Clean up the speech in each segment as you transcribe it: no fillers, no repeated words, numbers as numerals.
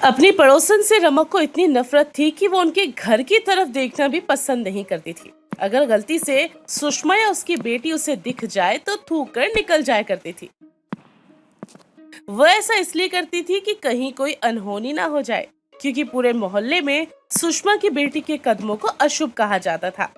अपनी पड़ोसन से रमक को इतनी नफरत थी कि वो उनके घर की तरफ देखना भी पसंद नहीं करती थी। अगर गलती से सुषमा या उसकी बेटी उसे दिख जाए तो थूक कर निकल जाया करती थी। वो ऐसा इसलिए करती थी कि कहीं कोई अनहोनी ना हो जाए, क्योंकि पूरे मोहल्ले में सुषमा की बेटी के कदमों को अशुभ कहा जाता था।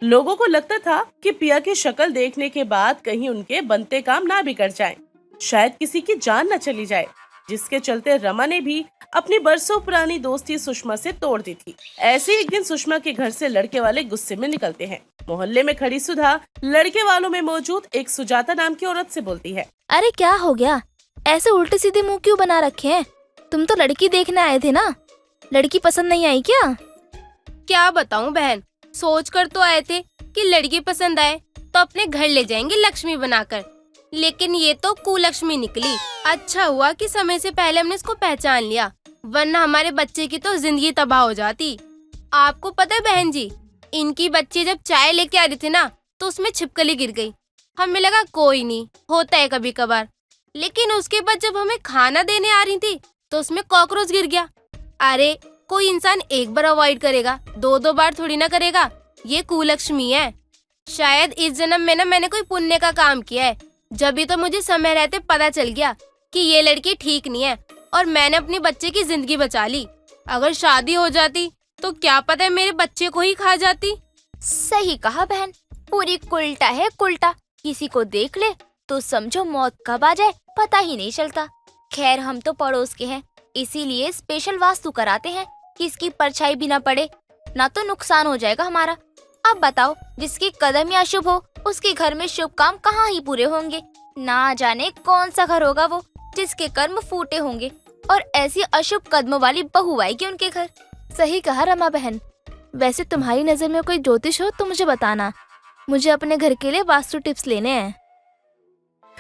लोगों को लगता था कि पिया की शक्ल देखने के बाद कहीं उनके बनते काम ना बिगड़ जाएं, शायद किसी की जान न चली जाए, जिसके चलते रमा ने भी अपनी बरसों पुरानी दोस्ती सुषमा से तोड़ दी थी। ऐसे ही एक दिन सुषमा के घर से लड़के वाले गुस्से में निकलते हैं। मोहल्ले में खड़ी सुधा लड़के वालों में मौजूद एक सुजाता नाम की औरत से बोलती है, अरे क्या हो गया, ऐसे उल्टे सीधे मुंह क्यों बना रखे हैं? तुम तो लड़की देखने आए थे ना, लड़की पसंद नहीं आई क्या? क्या बताऊं बहन, सोच कर तो आए थे कि लड़की पसंद आए तो अपने घर ले जाएंगे लक्ष्मी बनाकर, लेकिन ये तो कुलक्ष्मी निकली। अच्छा हुआ कि समय से पहले हमने इसको पहचान लिया, वरना हमारे बच्चे की तो जिंदगी तबाह हो जाती। आपको पता है बहन जी, इनकी बच्ची जब चाय लेके आ रही थी ना तो उसमें छिपकली गिर गई। हमें लगा कोई नहीं, होता है कभी कभार, लेकिन उसके बाद जब हमें खाना देने आ रही थी तो उसमें कॉकरोच गिर गया। अरे कोई इंसान एक बार अवॉइड करेगा, दो दो बार थोड़ी ना करेगा। ये कुलक्ष्मी है। शायद इस जन्म में ना मैंने कोई पुण्य का काम किया है, जब तो मुझे समय रहते पता चल गया कि ये लड़की ठीक नहीं है और मैंने अपने बच्चे की जिंदगी बचा ली। अगर शादी हो जाती तो क्या पता है मेरे बच्चे को ही खा जाती। सही कहा बहन, पूरी कुलटा है कुलटा। किसी को देख ले तो समझो मौत कब आ जाए पता ही नहीं चलता। खैर हम तो पड़ोस के हैं, इसीलिए स्पेशल वास्तु कराते हैं कि इसकी परछाई भी ना पड़े, ना तो नुकसान हो जाएगा हमारा। अब बताओ, जिसकी कदम ही अशुभ हो उसके घर में शुभ काम कहाँ ही पूरे होंगे। ना जाने कौन सा घर होगा वो जिसके कर्म फूटे होंगे और ऐसी अशुभ कदमों वाली बहू आएगी उनके घर। सही कहा रमा बहन। वैसे तुम्हारी नजर में कोई ज्योतिष हो तो मुझे बताना, मुझे अपने घर के लिए वास्तु टिप्स लेने हैं।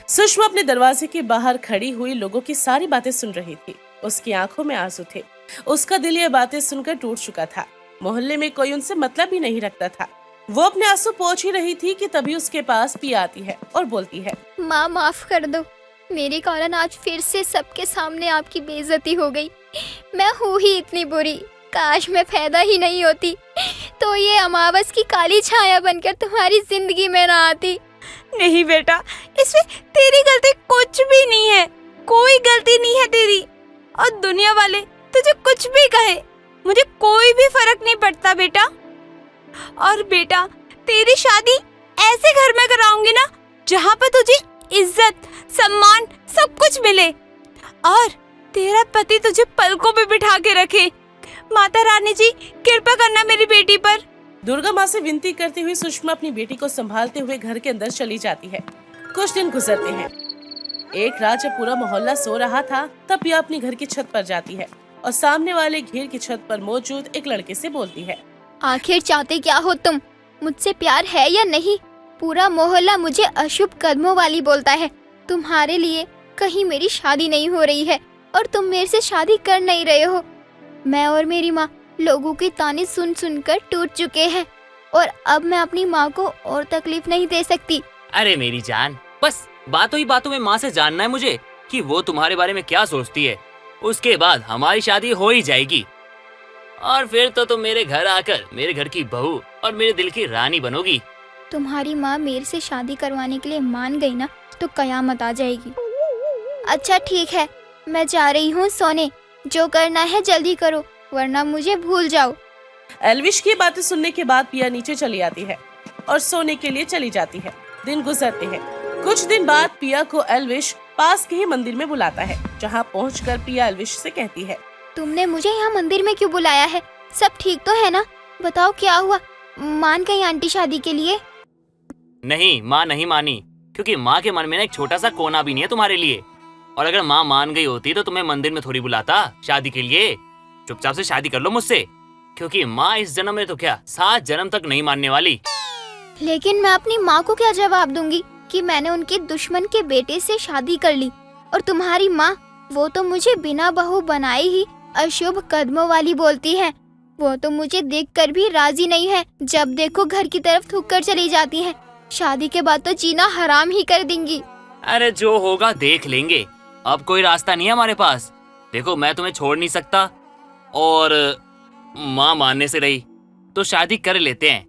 सुषमा अपने दरवाजे के बाहर खड़ी हुई लोगों की सारी बातें सुन रही थी। उसकी आंखों में आंसू थे। उसका दिल ये बातें सुनकर टूट चुका था। मोहल्ले में कोई उनसे मतलब ही नहीं रखता था। वो अपने आंसू पोंछ ही रही थी कि तभी उसके पास पिया आती है और बोलती है, माँ माफ कर दो, मेरे कारण आज फिर से सबके सामने आपकी बेइज्जती हो गई। मैं हूँ ही इतनी बुरी, काश मैं पैदा ही नहीं होती तो ये अमावस की काली छाया बनकर तुम्हारी जिंदगी में ना आती। नहीं बेटा, इसमें तेरी गलती कुछ भी नहीं है, कोई गलती नहीं है तेरी। और दुनिया वाले तुझे कुछ भी कहे, मुझे कोई भी फर्क नहीं पड़ता बेटा। और बेटा, तेरी शादी ऐसे घर में कराऊंगी ना जहाँ पर तुझे इज्जत सम्मान सब कुछ मिले और तेरा पति तुझे पलकों पे बिठा के रखे। माता रानी जी कृपा करना मेरी बेटी पर। दुर्गा माँ से विनती करती हुई सुषमा अपनी बेटी को संभालते हुए घर के अंदर चली जाती है। कुछ दिन गुजरते हैं। एक रात जब पूरा मोहल्ला सो रहा था तब पिया अपनी घर की छत पर जाती है और सामने वाले घेर की छत पर मौजूद एक लड़के से बोलती है, आखिर चाहते क्या हो तुम? मुझसे प्यार है या नहीं? पूरा मोहल्ला मुझे अशुभ कदमों वाली बोलता है। तुम्हारे लिए कहीं मेरी शादी नहीं हो रही है और तुम मेरे से शादी कर नहीं रहे हो। मैं और मेरी माँ लोगों की ताने सुन सुनकर टूट चुके हैं और अब मैं अपनी माँ को और तकलीफ नहीं दे सकती। अरे मेरी जान, बस बातों ही बातों में माँ से जानना है मुझे कि वो तुम्हारे बारे में क्या सोचती है। उसके बाद हमारी शादी हो ही जाएगी और फिर तो तुम मेरे घर आकर मेरे घर की बहू और मेरे दिल की रानी बनोगी। तुम्हारी माँ मेरे से शादी करवाने के लिए मान गई ना तो कयामत आ जाएगी। अच्छा ठीक है, मैं जा रही हूँ सोने। जो करना है जल्दी करो वरना मुझे भूल जाओ। एल्विश की बातें सुनने के बाद पिया नीचे चली आती है और सोने के लिए चली जाती है। दिन गुजरते हैं। कुछ दिन बाद पिया को एल्विश पास के ही मंदिर में बुलाता है, जहाँ पहुंचकर पिया एल्विश से कहती है, तुमने मुझे यहाँ मंदिर में क्यों बुलाया है? सब ठीक तो है ना? बताओ क्या हुआ? मान गई आंटी शादी के लिए? नहीं, माँ नहीं मानी, क्योंकि माँ के मन में ना एक छोटा सा कोना भी नहीं है तुम्हारे लिए। और अगर माँ मान गई होती तो तुम्हें मंदिर में थोड़ी बुलाता शादी के लिए। चुपचाप से शादी कर लो मुझसे, क्योंकि माँ इस जन्म में तो क्या 7 जन्म तक नहीं मानने वाली। लेकिन मैं अपनी माँ को क्या जवाब दूंगी कि मैंने उनके दुश्मन के बेटे से शादी कर ली? और तुम्हारी माँ, वो तो मुझे बिना बहू बनाए ही अशुभ कदमों वाली बोलती है। वो तो मुझे देखकर भी राजी नहीं है। जब देखो घर की तरफ थूक कर चली जाती है। शादी के बाद तो जीना हराम ही कर देंगी। अरे जो होगा देख लेंगे, अब कोई रास्ता नहीं है हमारे पास। देखो मैं तुम्हें छोड़ नहीं सकता और माँ मानने से रही तो शादी कर लेते हैं।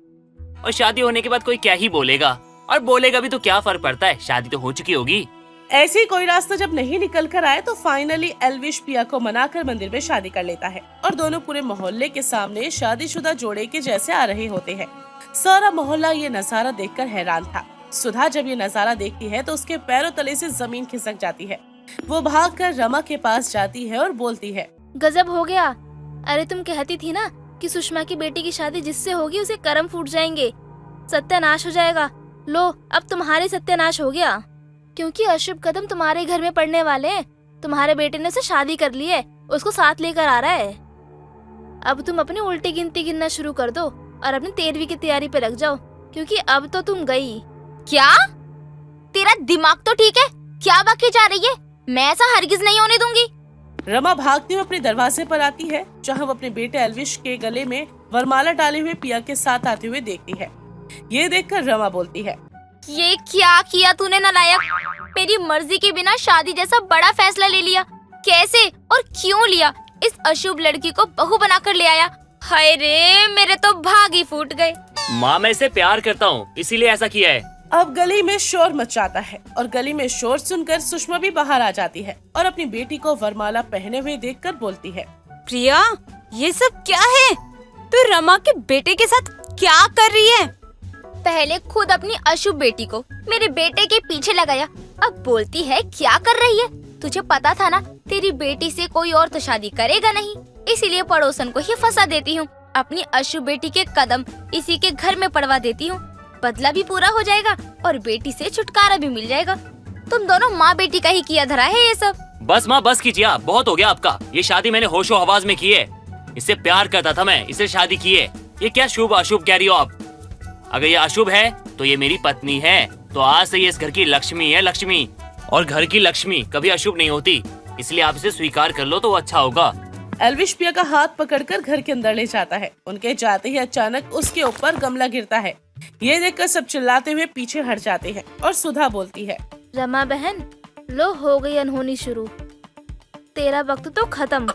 और शादी होने के बाद कोई क्या ही बोलेगा, और बोलेगा भी तो क्या फर्क पड़ता है, शादी तो हो चुकी होगी। ऐसे ही कोई रास्ता जब नहीं निकल कर आए तो फाइनली एल्विश पिया को मनाकर मंदिर में शादी कर लेता है और दोनों पूरे मोहल्ले के सामने शादीशुदा जोड़े के जैसे आ रहे होते हैं। सारा मोहल्ला ये नजारा देखकर हैरान था। सुधा जब ये नजारा देखती है तो उसके पैरों तले से जमीन खिसक जाती है। वो भागकर रमा के पास जाती है और बोलती है, गजब हो गया। अरे तुम कहती थी ना कि सुषमा की बेटी की शादी जिससे होगी उसे कर्म फूट जाएंगे, सत्यानाश हो जाएगा। लो अब तुम्हारे सत्यानाश हो गया, क्योंकि अशुभ कदम तुम्हारे घर में पड़ने वाले हैं। तुम्हारे बेटे ने उसे शादी कर ली है, उसको साथ लेकर आ रहा है। अब तुम अपनी उल्टी गिनती गिनना शुरू कर दो और अपनी 13वीं की तैयारी पे लग जाओ, क्योंकि अब तो तुम गई। क्या? तेरा दिमाग तो ठीक है? क्या बाकी जा रही है? मैं ऐसा हरगिज नहीं होने दूंगी। रमा भागते हुए अपने दरवाजे पर आती है, जहाँ वो अपने बेटे एल्विश के गले में वरमाला डाले हुए पिया के साथ आते हुए देखती है। ये देखकर रमा बोलती है, ये क्या किया तूने नालायक? मेरी मर्जी के बिना शादी जैसा बड़ा फैसला ले लिया। कैसे और क्यों लिया? इस अशुभ लड़की को बहू बनाकर ले आया। हाय रे, मेरे तो भाग ही फूट गए। माँ मैं इसे प्यार करता हूँ, इसीलिए ऐसा किया है। अब गली में शोर मच जाता है और गली में शोर सुनकर सुषमा भी बाहर आ जाती है और अपनी बेटी को वरमाला पहने हुए देखकर बोलती है, प्रिया, ये सब क्या है? तू रमा के बेटे के साथ क्या कर रही है? पहले खुद अपनी अशुभ बेटी को मेरे बेटे के पीछे लगाया, अब बोलती है क्या कर रही है? तुझे पता था ना तेरी बेटी से कोई और तो शादी करेगा नहीं, इसीलिए पड़ोसन को ही फंसा देती हूँ। अपनी अशुभ बेटी के कदम इसी के घर में पड़वा देती हूँ। बदला भी पूरा हो जाएगा और बेटी से छुटकारा भी मिल जाएगा। तुम दोनों माँ बेटी का ही किया धरा है ये सब। बस माँ बस कीजिए आप, बहुत हो गया आपका। ये शादी मैंने होशो हवास में की है। इससे प्यार करता था मैं, इसे शादी की है। ये क्या शुभ अशुभ कह रही हो आप? अगर ये अशुभ है तो ये मेरी पत्नी है, तो आज से ये इस घर की लक्ष्मी है, लक्ष्मी। और घर की लक्ष्मी कभी अशुभ नहीं होती, इसलिए आप इसे स्वीकार कर लो तो अच्छा होगा। एल्विश पिया का हाथ पकड़कर घर के अंदर ले जाता है। उनके जाते ही अचानक उसके ऊपर गमला गिरता है। ये देखकर सब चिल्लाते हुए पीछे हट जाते हैं और सुधा बोलती है, रमा बहन, लो हो गई अनहोनी शुरू। तेरा वक्त तो खत्म।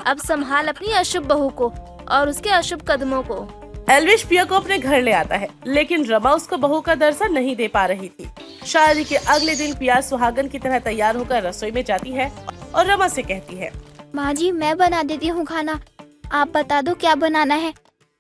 अब संभाल अपनी अशुभ बहू को और उसके अशुभ कदमों को। एल्विश पिया को अपने घर ले आता है, लेकिन रमा उसको बहू का दर्जा नहीं दे पा रही थी। शादी के अगले दिन पिया सुहागन की तरह तैयार होकर रसोई में जाती है और रमा से कहती है, माँ जी, मैं बना देती हूँ खाना, आप बता दो क्या बनाना है।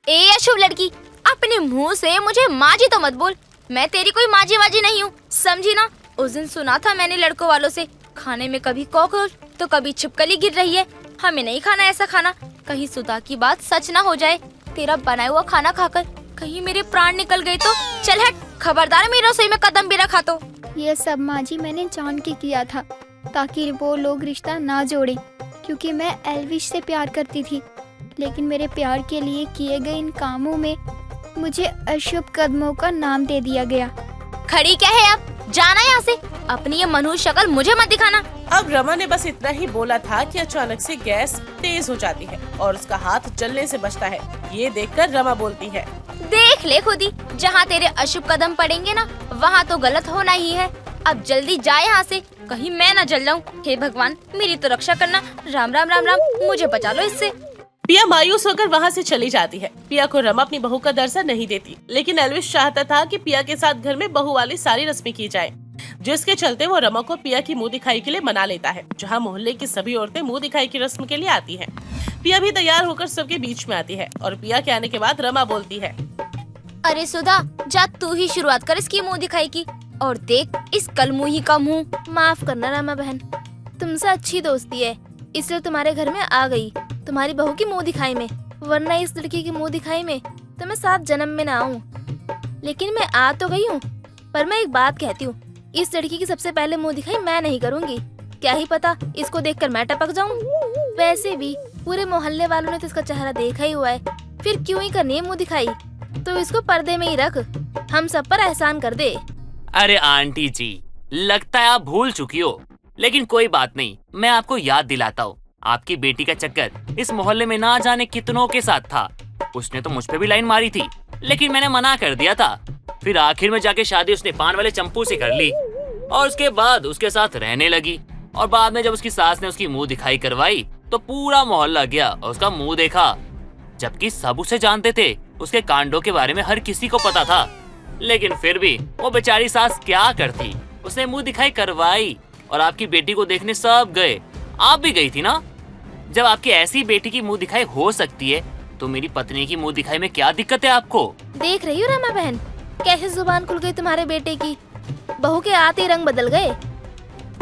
ए अशुभ लड़की, अपने मुंह से मुझे माँ जी तो मत बोल। मैं तेरी कोई माजी वाजी नहीं हूँ, समझी ना? उस दिन सुना था मैंने लड़कों वालों से, खाने में कभी कॉकरोच तो कभी छिपकली गिर रही है। हमें नहीं खाना ऐसा खाना। कहीं सुधा की बात सच ना हो जाए। तेरा बनाया हुआ खाना खाकर कहीं मेरे प्राण निकल गए तो चल हट, खबरदार मेरी रसोई में कदम भी रखा तो। ये सब माँ जी मैंने जान के किया था, ताकि वो लोग रिश्ता ना जोड़े, क्योंकि मैं एल्विश से प्यार करती थी। लेकिन मेरे प्यार के लिए किए गए इन कामों में मुझे अशुभ कदमों का नाम दे दिया गया। खड़ी क्या है अब? जाना यहाँ से। अपनी ये मनुष्य शक्ल मुझे मत दिखाना। अब रमा ने बस इतना ही बोला था कि अचानक से गैस तेज हो जाती है और उसका हाथ जलने से बचता है। ये देखकर रमा बोलती है, देख ले खुद ही, जहाँ तेरे अशुभ कदम पड़ेंगे ना, वहाँ तो गलत होना ही है। अब जल्दी जा यहाँ से, कहीं मैं न जल जाऊँ। हे भगवान, मेरी तो रक्षा करना। राम राम राम राम, मुझे बचा लो इससे। पिया मायूस होकर वहाँ से चली जाती है। पिया को रमा अपनी बहू का दर्जा नहीं देती, लेकिन एल्विश चाहता था कि पिया के साथ घर में बहू वाली सारी रस्में की जाए, जिसके चलते वो रमा को पिया की मुंह दिखाई के लिए मना लेता है, जहाँ मोहल्ले की सभी औरतें मुंह दिखाई की रस्म के लिए आती हैं। पिया भी तैयार होकर सबके बीच में आती है और पिया के आने के बाद रमा बोलती है, अरे सुधा, जा तू ही शुरुआत कर इसकी मुंह दिखाई की, और देख इस कलमुही का मुंह। माफ करना रमा बहन, तुमसे अच्छी दोस्ती है इसलिए तुम्हारे घर में आ गई, तुम्हारी बहू की मुंह दिखाई में। वरना इस लड़की की मुंह दिखाई में तो मैं 7 जन्म में ना आऊँ। लेकिन मैं आ तो गई हूँ, पर मैं एक बात कहती हूँ, इस लड़की की सबसे पहले मुंह दिखाई मैं नहीं करूँगी। क्या ही पता इसको देखकर मैं टपक जाऊँ। वैसे भी पूरे मोहल्ले वालों ने तो इसका चेहरा देखा ही हुआ है, फिर क्यों ही करनी है मुंह दिखाई। तो इसको पर्दे में ही रख, हम सब पर एहसान कर दे। अरे आंटी जी, लगता है आप भूल चुकी हो, लेकिन कोई बात नहीं, मैं आपको याद दिलाता हूँ। आपकी बेटी का चक्कर इस मोहल्ले में ना जाने कितनों के साथ था। उसने तो मुझ पे भी लाइन मारी थी, लेकिन मैंने मना कर दिया था। फिर आखिर में जाके शादी उसने पान वाले चंपू से कर ली और उसके बाद उसके साथ रहने लगी। और बाद में जब उसकी सास ने उसकी मुंह दिखाई करवाई तो पूरा मोहल्ला गया और उसका मुंह देखा, जबकि सब उसे जानते थे। उसके कांडों के बारे में हर किसी को पता था, लेकिन फिर भी वो बेचारी सास क्या करती, उसने मुंह दिखाई करवाई और आपकी बेटी को देखने सब गए। आप भी गई थी ना? जब आपकी ऐसी बेटी की मुंह दिखाई हो सकती है तो मेरी पत्नी की मुंह दिखाई में क्या दिक्कत है आपको? देख रही हो रमा बहन, कैसे जुबान खुल गई तुम्हारे बेटे की। बहू के आते ही रंग बदल गए।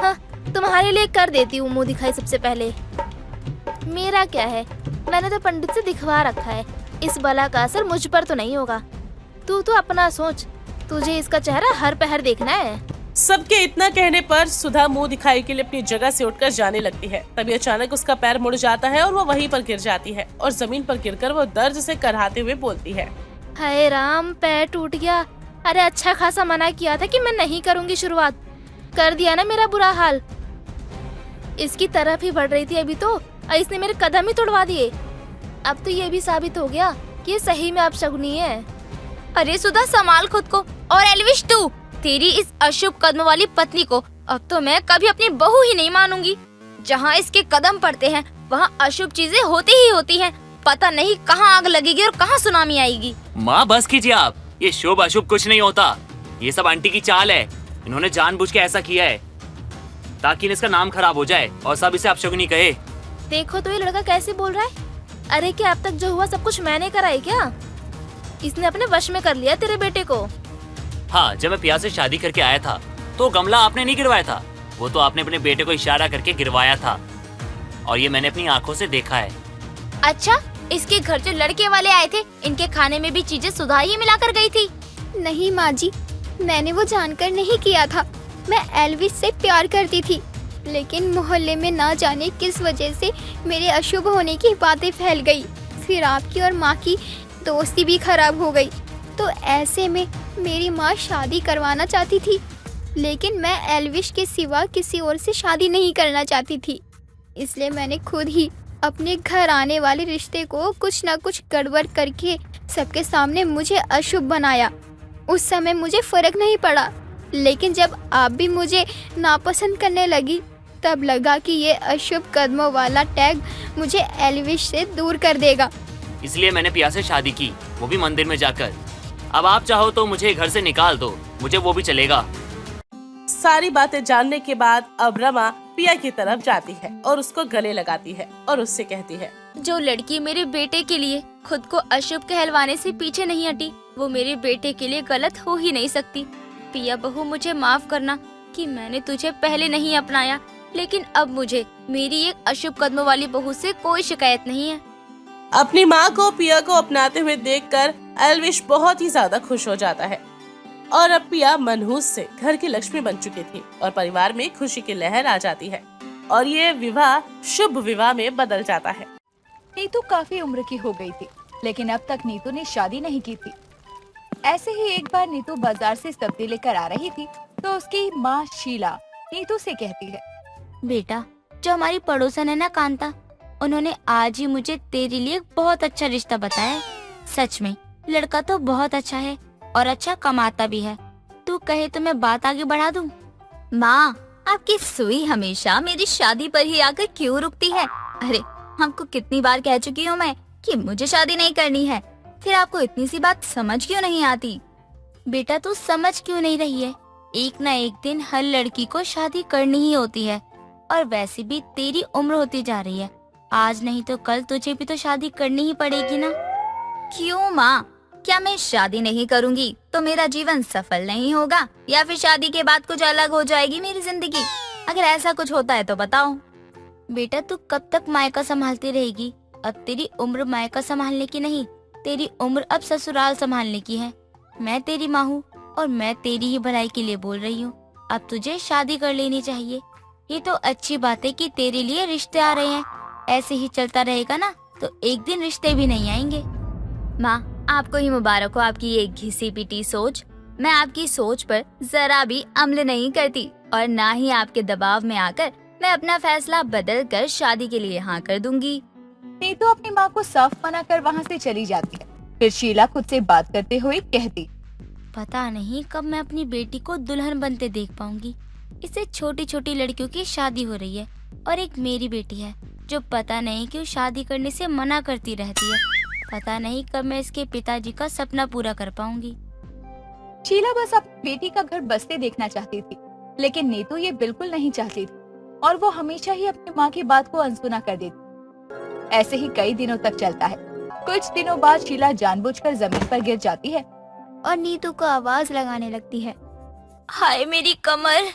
हाँ, तुम्हारे लिए कर देती हूँ मुंह दिखाई सबसे पहले। मेरा क्या है, मैंने तो पंडित से दिखवा रखा है, इस बला का असर मुझ पर तो नहीं होगा। तू तो अपना सोच, तुझे इसका चेहरा हर पहर देखना है। सबके इतना कहने पर सुधा मुंह दिखाई के लिए अपनी जगह से उठकर जाने लगती है। तभी अचानक उसका पैर मुड़ जाता है और वो वहीं पर गिर जाती है और जमीन पर गिरकर वो दर्द से कराहते हुए बोलती है, हाय राम, पैर टूट गया। अरे अच्छा खासा मना किया था कि मैं नहीं करूँगी शुरुआत, कर दिया ना मेरा बुरा हाल। इसकी तरफ ही बढ़ रही थी अभी तो, और इसने मेरे कदम ही तोड़वा दिए। अब तो ये भी साबित हो गया कि ये सही में अपशगुनी है। अरे सुधा, संभाल खुद को। और एल्विश, तू, तेरी इस अशुभ कदम वाली पत्नी को अब तो मैं कभी अपनी बहू ही नहीं मानूंगी। जहाँ इसके कदम पड़ते हैं वहाँ अशुभ चीजें होती ही होती हैं। पता नहीं कहाँ आग लगेगी और कहाँ सुनामी आएगी। माँ बस कीजिए आप, ये शुभ अशुभ कुछ नहीं होता। ये सब आंटी की चाल है। इन्होंने जानबूझ के ऐसा किया है ताकि इसका नाम खराब हो जाए और सब इसे अपशगुनी कहे। देखो तो ये लड़का कैसे बोल रहा है। अरे क्या अब तक जो हुआ सब कुछ मैंने करा है क्या? इसने अपने वश में कर लिया तेरे बेटे को। हाँ, जब मैं पिया से शादी करके आया था तो गमला आपने नहीं गिरवाया था, वो तो आपने अपने बेटे को इशारा करके गिरवाया था और ये मैंने अपनी आंखों से देखा है। अच्छा, इसके घर जो लड़के वाले आए थे, इनके खाने में भी चीजें सुधा ही मिलाकर गई थी। नहीं माँ जी, मैंने वो जानकर नहीं किया था। मैं एल्विस से प्यार करती थी, लेकिन मोहल्ले में ना जाने किस वजह से मेरे अशुभ होने की बातें फैल गई। फिर आपकी और माँ की दोस्ती भी खराब हो गई। तो ऐसे में मेरी माँ शादी करवाना चाहती थी, लेकिन मैं एल्विश के सिवा किसी और से शादी नहीं करना चाहती थी। इसलिए मैंने खुद ही अपने घर आने वाले रिश्ते को कुछ ना कुछ गड़बड़ करके सबके सामने मुझे अशुभ बनाया। उस समय मुझे फर्क नहीं पड़ा, लेकिन जब आप भी मुझे नापसंद करने लगी तब लगा कि ये अशुभ कदमों वाला टैग मुझे एल्विश से दूर कर देगा। इसलिए मैंने पिया से शादी की, वो भी मंदिर में जाकर। अब आप चाहो तो मुझे घर से निकाल दो, मुझे वो भी चलेगा। सारी बातें जानने के बाद अब रमा पिया की तरफ जाती है और उसको गले लगाती है और उससे कहती है, जो लड़की मेरे बेटे के लिए खुद को अशुभ कहलवाने से पीछे नहीं हटी, वो मेरे बेटे के लिए गलत हो ही नहीं सकती। पिया बहू, मुझे माफ करना कि मैंने तुझे पहले नहीं अपनाया, लेकिन अब मुझे मेरी एक अशुभ कदमों वाली बहू से कोई शिकायत नहीं है। अपनी माँ को पिया को अपनाते हुए देखकर एल्विश बहुत ही ज्यादा खुश हो जाता है और अब पिया मनहूस से घर की लक्ष्मी बन चुकी थी और परिवार में खुशी की लहर आ जाती है और ये विवाह शुभ विवाह में बदल जाता है। नीतू काफी उम्र की हो गई थी, लेकिन अब तक नीतू ने शादी नहीं की थी। ऐसे ही एक बार नीतू बाजार से सब्जी लेकर आ रही थी तो उसकी माँ शीला नीतू से कहती है, बेटा, जो हमारी पड़ोसन है ना कांता, उन्होंने आज ही मुझे तेरे लिए बहुत अच्छा रिश्ता बताया है। सच में लड़का तो बहुत अच्छा है और अच्छा कमाता भी है। तू कहे तो मैं बात आगे बढ़ा दूं? माँ, आपकी सुई हमेशा मेरी शादी पर ही आकर क्यों रुकती है? अरे, आपको कितनी बार कह चुकी हूँ मैं कि मुझे शादी नहीं करनी है, फिर आपको इतनी सी बात समझ क्यों नहीं आती? बेटा, तू समझ क्यों नहीं रही है? एक ना एक दिन हर लड़की को शादी करनी ही होती है और वैसे भी तेरी उम्र होती जा रही है। आज नहीं तो कल तुझे भी तो शादी करनी ही पड़ेगी ना। क्यों माँ? क्या मैं शादी नहीं करूँगी तो मेरा जीवन सफल नहीं होगा, या फिर शादी के बाद कुछ अलग हो जाएगी मेरी जिंदगी? अगर ऐसा कुछ होता है तो बताओ। बेटा, तू कब तक मायका संभालती रहेगी? अब तेरी उम्र मायका संभालने की नहीं, तेरी उम्र अब ससुराल संभालने की है। मैं तेरी माँ हूँ और मैं तेरी ही भलाई के लिए बोल रही हूँ। अब तुझे शादी कर लेनी चाहिए। ये तो अच्छी बात है कि तेरे लिए रिश्ते आ रहे हैं। ऐसे ही चलता रहेगा ना तो एक दिन रिश्ते भी नहीं आएंगे। माँ, आपको ही मुबारक हो आपकी ये घिसी पिटी सोच। मैं आपकी सोच पर जरा भी अमल नहीं करती और ना ही आपके दबाव में आकर मैं अपना फैसला बदल कर शादी के लिए हाँ कर दूंगी। नीतू अपनी माँ को साफ मना कर वहाँ से चली जाती है। फिर शीला खुद से बात करते हुए कहती, पता नहीं कब मैं अपनी बेटी को दुल्हन बनते देख पाऊंगी। इससे छोटी छोटी लड़कियों की शादी हो रही है और एक मेरी बेटी है जो पता नहीं क्यों शादी करने से मना करती रहती है। पता नहीं कब मैं इसके पिताजी का सपना पूरा कर पाऊंगी। शीला बस अपनी बेटी का घर बसते देखना चाहती थी, लेकिन नीतू ये बिल्कुल नहीं चाहती थी और वो हमेशा ही अपनी माँ की बात को अनसुना कर देती। ऐसे ही कई दिनों तक चलता है। कुछ दिनों बाद शीला जानबूझकर जमीन पर गिर जाती है और नीतू को आवाज लगाने लगती है। हाय मेरी कमर,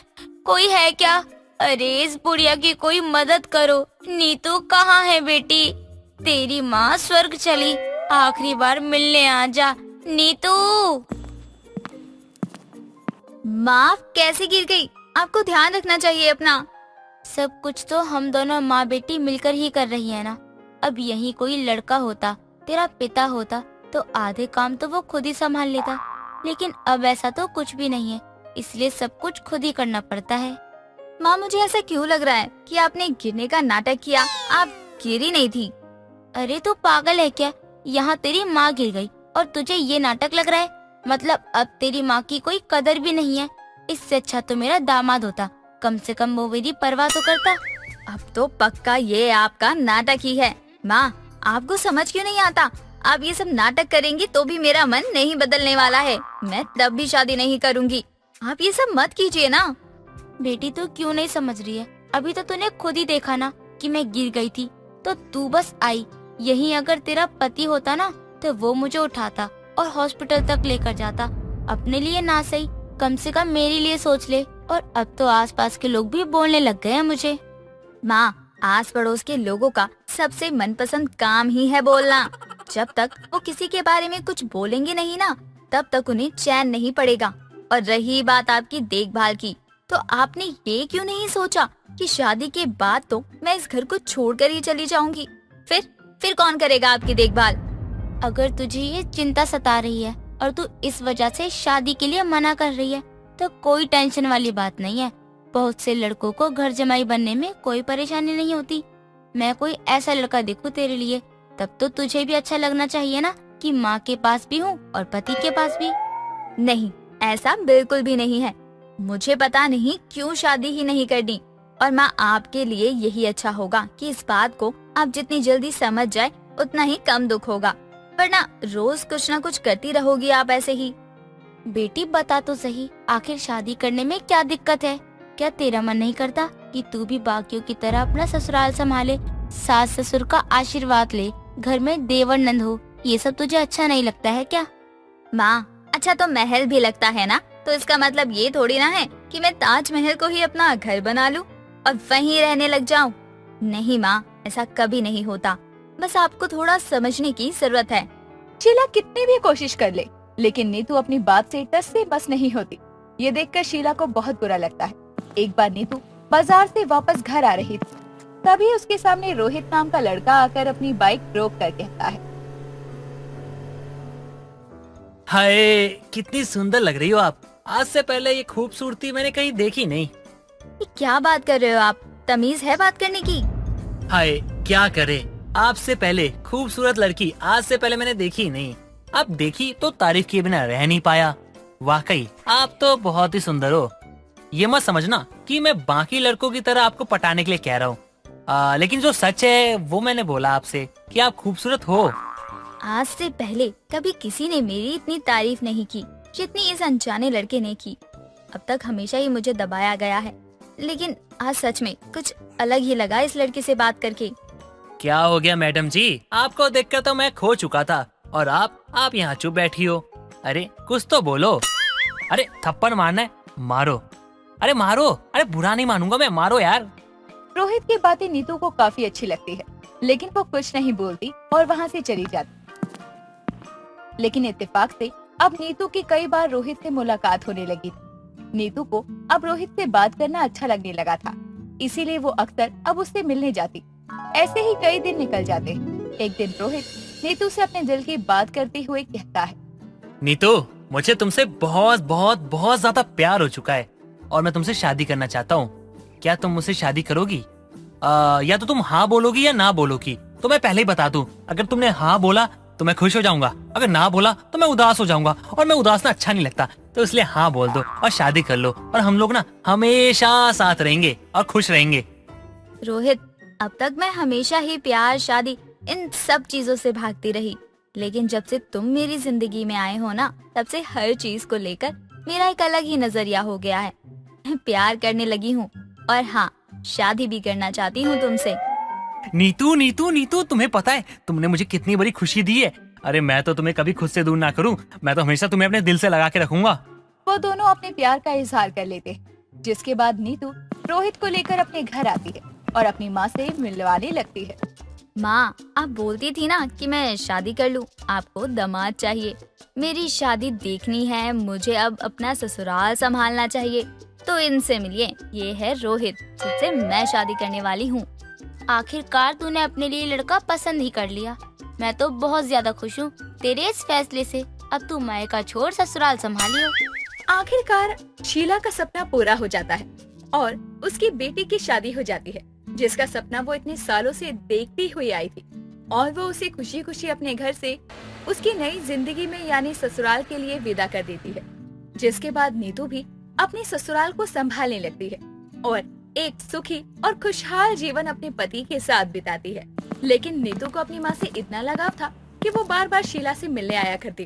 कोई है क्या? अरे इस बुढ़िया की कोई मदद करो। नीतू कहाँ है बेटी? तेरी माँ स्वर्ग चली, आखिरी बार मिलने आ जा नीतू। माँ कैसे गिर गई? आपको ध्यान रखना चाहिए अपना। सब कुछ तो हम दोनों माँ बेटी मिलकर ही कर रही है ना। अब यही कोई लड़का होता, तेरा पिता होता, तो आधे काम तो वो खुद ही संभाल लेता, लेकिन अब ऐसा तो कुछ भी नहीं है, इसलिए सब कुछ खुद ही करना पड़ता है। माँ मुझे ऐसा क्यों लग रहा है कि आपने गिरने का नाटक किया? आप गिरी नहीं थी। अरे तू पागल है क्या? यहाँ तेरी माँ गिर गई और तुझे ये नाटक लग रहा है? मतलब अब तेरी माँ की कोई कदर भी नहीं है। इससे अच्छा तो मेरा दामाद होता, कम से कम वो मेरी परवाह तो करता। अब तो पक्का ये आपका नाटक ही है। माँ आपको समझ क्यों नहीं आता? आप ये सब नाटक करेंगी तो भी मेरा मन नहीं बदलने वाला है। मैं तब भी शादी नहीं करूँगी। आप ये सब मत कीजिए ना। बेटी तू क्यों नहीं समझ रही है? अभी तो तूने खुद ही देखा ना कि मैं गिर गई थी, तो तू बस आई। यही अगर तेरा पति होता ना तो वो मुझे उठाता और हॉस्पिटल तक लेकर जाता। अपने लिए ना सही, कम से कम मेरे लिए सोच ले। और अब तो आसपास के लोग भी बोलने लग गए हैं मुझे। माँ आस पड़ोस के लोगों का सबसे मनपसंद काम ही है बोलना। जब तक वो किसी के बारे में कुछ बोलेंगे नहीं ना, तब तक उन्हें चैन नहीं पड़ेगा। और रही बात आपकी देखभाल की, तो आपने ये क्यों नहीं सोचा कि शादी के बाद तो मैं इस घर को छोड़कर ही चली जाऊंगी? फिर कौन करेगा आपकी देखभाल? अगर तुझे ये चिंता सता रही है और तू इस वजह से शादी के लिए मना कर रही है, तो कोई टेंशन वाली बात नहीं है। बहुत से लड़कों को घर जमाई बनने में कोई परेशानी नहीं होती। मैं कोई ऐसा लड़का देखूं तेरे लिए, तब तो तुझे भी अच्छा लगना चाहिए ना कि माँ के पास भी हूँ और पति के पास भी। नहीं, ऐसा बिल्कुल भी नहीं है। मुझे पता नहीं क्यों शादी ही नहीं करनी। और माँ आपके लिए यही अच्छा होगा कि इस बात को आप जितनी जल्दी समझ जाए उतना ही कम दुख होगा, वरना रोज कुछ न कुछ करती रहोगी आप ऐसे ही। बेटी बता तो सही, आखिर शादी करने में क्या दिक्कत है? क्या तेरा मन नहीं करता कि तू भी बाकियों की तरह अपना ससुराल संभाले, सास ससुर का आशीर्वाद ले, घर में देवर नंद हो? ये सब तुझे अच्छा नहीं लगता है क्या? माँ अच्छा तो महल भी लगता है ना, तो इसका मतलब ये थोड़ी ना है कि मैं ताजमहल को ही अपना घर बना लूं और वहीं रहने लग जाऊं। नहीं माँ, ऐसा कभी नहीं होता। बस आपको थोड़ा समझने की जरूरत है। शीला कितनी भी कोशिश कर ले, लेकिन नीतू अपनी बात से टस से बस नहीं होती। ये देखकर शीला को बहुत बुरा लगता है। एक बार नीतू बाजार से वापस घर आ रही थी, तभी उसके सामने रोहित नाम का लड़का आकर अपनी बाइक रोक कर कहता है, हाय कितनी सुंदर लग रही हो आप। आज से पहले ये खूबसूरती मैंने कहीं देखी नहीं। ये क्या बात कर रहे हो आप? तमीज है बात करने की? हाय क्या करे, आपसे पहले खूबसूरत लड़की आज से पहले मैंने देखी नहीं। अब देखी तो तारीफ किए बिना रह नहीं पाया। वाकई आप तो बहुत ही सुंदर हो। ये मत समझना कि मैं बाकी लड़कों की तरह आपको पटाने के लिए कह रहा हूँ, लेकिन जो सच है वो मैंने बोला आपसे कि आप खूबसूरत हो। आज से पहले कभी किसी ने मेरी इतनी तारीफ नहीं की जितनी इस अनजाने लड़के ने की। अब तक हमेशा ही मुझे दबाया गया है, लेकिन आज सच में कुछ अलग ही लगा इस लड़के से बात करके। क्या हो गया मैडम जी, आपको देखकर तो मैं खो चुका था और आप यहाँ चुप बैठी हो। अरे कुछ तो बोलो। अरे थप्पड़ मारना है, मारो। अरे मारो। अरे बुरा नहीं मानूंगा मैं, मारो यार। रोहित की बातें नीतू को काफी अच्छी लगती है, लेकिन वो कुछ नहीं बोलती और वहाँ से चली जाती। लेकिन इत्तेफाक से अब नीतू की कई बार रोहित से मुलाकात होने लगी थी। नीतू को अब रोहित से बात करना अच्छा लगने लगा था, इसीलिए वो अक्सर अब उससे मिलने जाती। ऐसे ही कई दिन निकल जाते। एक दिन रोहित नीतू से अपने दिल की बात करते हुए कहता है, नीतू मुझे तुमसे बहुत बहुत बहुत ज्यादा प्यार हो चुका है और मैं तुमसे शादी करना चाहता हूँ। क्या तुम मुझसे शादी करोगी? या तो तुम हाँ बोलोगी या ना बोलोगी। तो मैं पहले ही बता दूं, अगर तुमने हाँ बोला तो मैं खुश हो जाऊंगा, अगर ना बोला तो मैं उदास हो जाऊंगा, और मैं उदास ना अच्छा नहीं लगता। तो इसलिए हाँ बोल दो और शादी कर लो, और हम लोग ना हमेशा साथ रहेंगे और खुश रहेंगे। रोहित, अब तक मैं हमेशा ही प्यार, शादी, इन सब चीजों से भागती रही, लेकिन जब से तुम मेरी जिंदगी में आए हो ना, तब से हर चीज को लेकर मेरा एक अलग ही नजरिया हो गया है। मैं प्यार करने लगी हूँ, और हाँ, शादी भी करना चाहती हूँ तुमसे। नीतू नीतू नीतू, तुम्हें पता है तुमने मुझे कितनी बड़ी खुशी दी है। अरे मैं तो तुम्हें कभी खुद से दूर ना करूं, मैं तो हमेशा तुम्हें अपने दिल से लगा के रखूंगा। वो दोनों अपने प्यार का इजहार कर लेते हैं, जिसके बाद नीतू रोहित को लेकर अपने घर आती है और अपनी माँ से मिलवाने लगती है। माँ, आप बोलती थी ना कि मैं शादी कर लूं, आपको दामाद चाहिए, मेरी शादी देखनी है, मुझे अब अपना ससुराल संभालना चाहिए, तो इनसे मिलिए, ये है रोहित, जिससे मैं शादी करने वाली हूँ। आखिरकार तूने अपने लिए लड़का पसंद ही कर लिया। मैं तो बहुत ज्यादा खुश हूँ तेरे इस फैसले से। अब तू मायका छोड़ ससुराल संभालियो। आखिरकार शीला का सपना पूरा हो जाता है और उसकी बेटी की शादी हो जाती है, जिसका सपना वो इतने सालों से देखती हुई आई थी, और वो उसे खुशी खुशी अपने घर से उसकी नई जिंदगी में यानी ससुराल के लिए विदा कर देती है। जिसके बाद नीतू भी अपने ससुराल को संभालने लगती है और एक सुखी और खुशहाल जीवन अपने पति के साथ बिताती है। लेकिन नीतू को अपनी माँ से इतना लगाव था कि वो बार बार शीला से मिलने आया करती,